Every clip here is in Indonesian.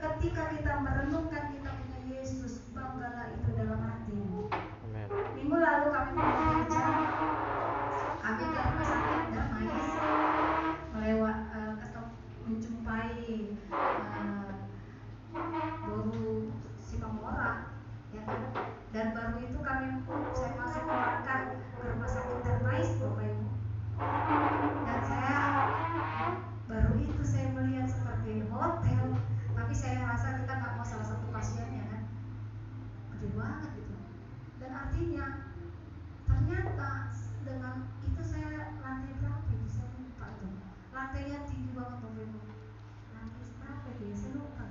ketika kita merenungkan kita punya Yesus, banggalah itu dalam hatimu. Minggu lalu kami bekerja, kami ke rumah sakit Damais, menjumpai Boru Simamora, ya kan? Dan baru itu saya masuk melangkah ke rumah sakit Damais, Bapak Ibu. Dan baru itu saya melihat seperti hotel, tapi saya rasa kita nggak mau salah satu pasiennya kan, gede banget gitu. Dan artinya ternyata dengan itu saya lantai berapa itu saya lupa tuh, lantainya tinggi banget Bapak Ibu. Lantai berapa itu ya saya lupa,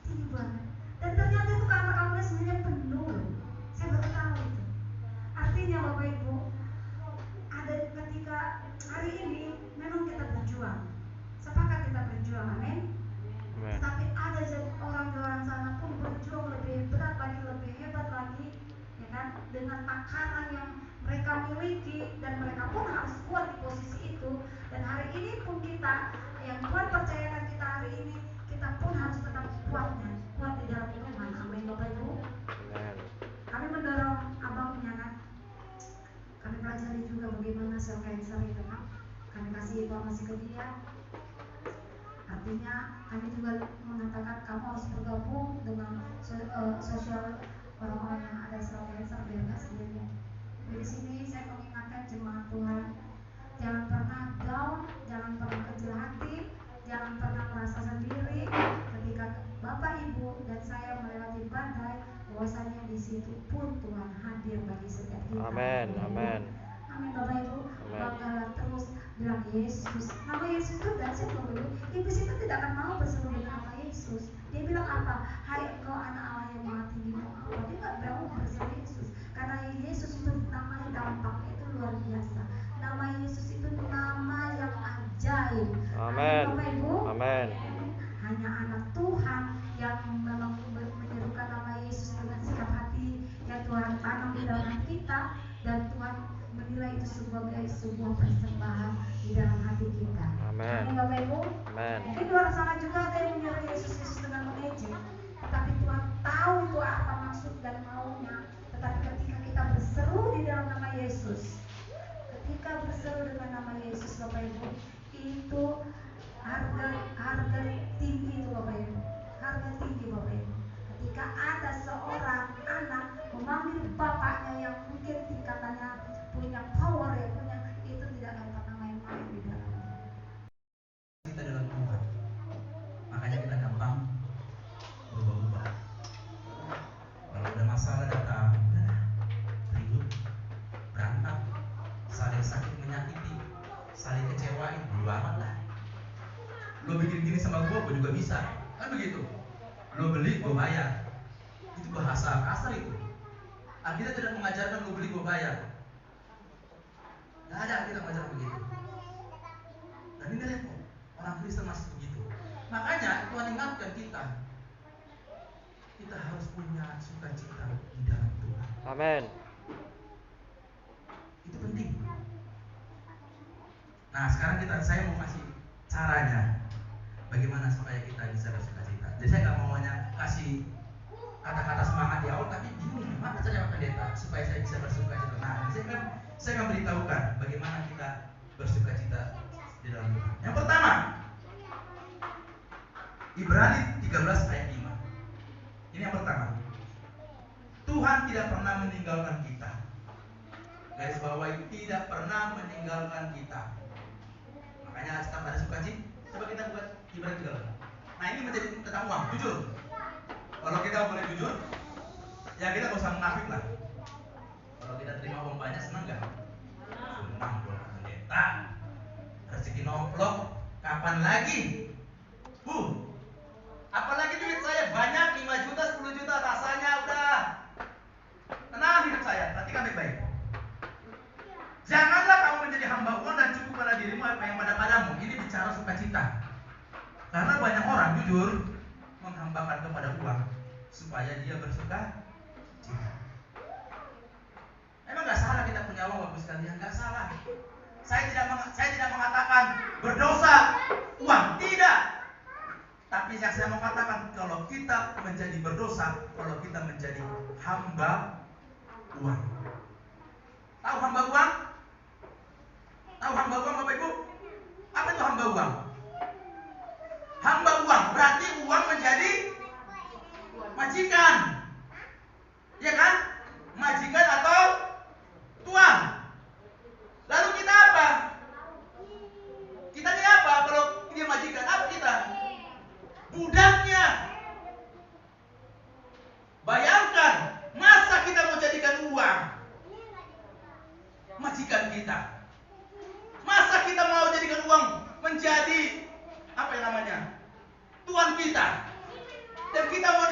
tinggi banget. Dan ternyata itu kamar-kamarnya sebenarnya penuh loh. Saya baru tahu itu. Artinya Bapak Ibu, ada ketika hari ini memang kita berjuang, sepakat kita berjuang, amin. Tetapi ada orang di luar sana pun berjuang lebih berat lagi, lebih hebat lagi, ya kan? Dengan takaran yang mereka miliki, dan mereka pun harus kuat di posisi itu. Dan hari ini pun kita yang Tuhan percayakan kita hari ini, kita pun harus tetap kuat di dalam Tuhan, amin Bapak Ibu. Kami mendorong abangnya kan, kami pelajari juga bagaimana sel cancer itu kan, kami kasih informasi ke dia. Artinya kami juga mengatakan kamu harus bergabung dengan sosial orang-orang yang ada sel cancer biar nggak sendirian. Di sini saya mengingatkan jemaat Tuhan, jangan pernah down, jangan pernah kecil hati, jangan pernah merasa sendiri ketika Bapak Ibu dan saya melewati badai, bahwasanya di situ pun Tuhan hadir bagi setiap kita. Amin, amin. Amin Bapak Ibu, banggalah terus bilang Yesus. Nama Yesus itu dasar Bapak Ibu. Iblis itu tidak akan mau berseru dengan nama Yesus. Dia bilang apa? Hai engkau anak Allah yang maha tinggi, mau apa? Dia nggak mau berseru Yesus. Karena Yesus itu namanya dampaknya itu luar biasa. Nama Yesus itu nama yang ajaib. Amin. Bapak Ibu. Amin. Hanya anak Tuhan yang memang menyerukan nama Yesus dengan sikap hati yang Tuhan tanam di dalam hati kita, dan Tuhan menilai itu sebagai sebuah persembahan di dalam hati kita. Amin. Amin Bapak Ibu. Amin. Mungkin di luar sana juga ada yang menyuruh Yesus dengan mengejek, tetapi Tuhan tahu itu apa maksud dan maunya. Tetapi ketika kita berseru di dalam nama Yesus, ketika berseru dengan nama Yesus Bapak Ibu, itu harga tinggi itu Bapak Ibu, harga tinggi Bapak Ibu. Ketika ada seorang anak memanggil bapaknya yang mungkin tingkatannya punya power, yang punya, itu tidak akan pernah main-main di dalam kita dalam Tuhan. Makanya kita gampang berubah-ubah. Kalau ada masalah datang, ribut, berantem, saling sakit menyakiti, saling kecewain, bodo amat lah. Lo bikin gini sama gue juga bisa, kan begitu. Lo beli, gue bayar. Itu bahasa kasar itu. Alkitab tidak mengajarkan lo beli, gue bayar. Gak ada Alkitab mengajar begitu. Dan ini repot. Orang Kristen masih begitu. Makanya Tuhan ingatkan kita harus punya sukacita di dalam Tuhan. Amin. Itu penting. Nah sekarang saya mau kasih caranya bagaimana supaya kita bisa bersukacita. Jadi saya nggak mau hanya kasih kata-kata semangat di awal, tapi bingung gimana caranya Pak Pendeta supaya saya bisa bersukacita. Nah saya akan beritahukan bagaimana kita bersukacita di dalam Tuhan. Yang pertama, Ibrani 13 ayat 5. Ini yang pertama. Tuhan tidak pernah meninggalkan kita. Garis bawahi, tidak pernah meninggalkan kita. Makanya tetap ada sukacita. Coba kita buat Ibrani 13. Nah ini menjadi tentang uang, jujur. Kalau kita boleh jujur, ya kita gak usah munafik lah. Kalau kita terima uang banyak, senang gak? Senang buat pendeta. Rezeki nomplok, kapan lagi? Apalagi duit saya banyak, 5 juta, 10 juta, rasanya udah tenang hidup saya, perhatikan baik-baik. Janganlah kamu menjadi hamba uang dan cukup pada dirimu apa yang padamu. Ini bicara sukacita. Karena banyak orang jujur menghambakan kepada uang supaya dia bersuka cita. Emang gak salah kita punya uang bagus sekalian, gak salah. Saya tidak mengatakan berdosa uang, tidak. Tapi yang saya mau katakan, kalau kita menjadi berdosa kalau kita menjadi hamba uang. Tahu hamba uang? Tahu hamba uang Bapak Ibu? Apa itu hamba uang? Hamba uang berarti uang menjadi majikan. Ya kan? Majikan atau tuan. Lalu kita apa? Kita ini apa kalau dia majikan? Apa kita? Budaknya. Bayangkan, masa kita mau jadikan uang majikan kita? Masa kita mau jadikan uang menjadi apa yang namanya? Tuan kita. Dan kita mau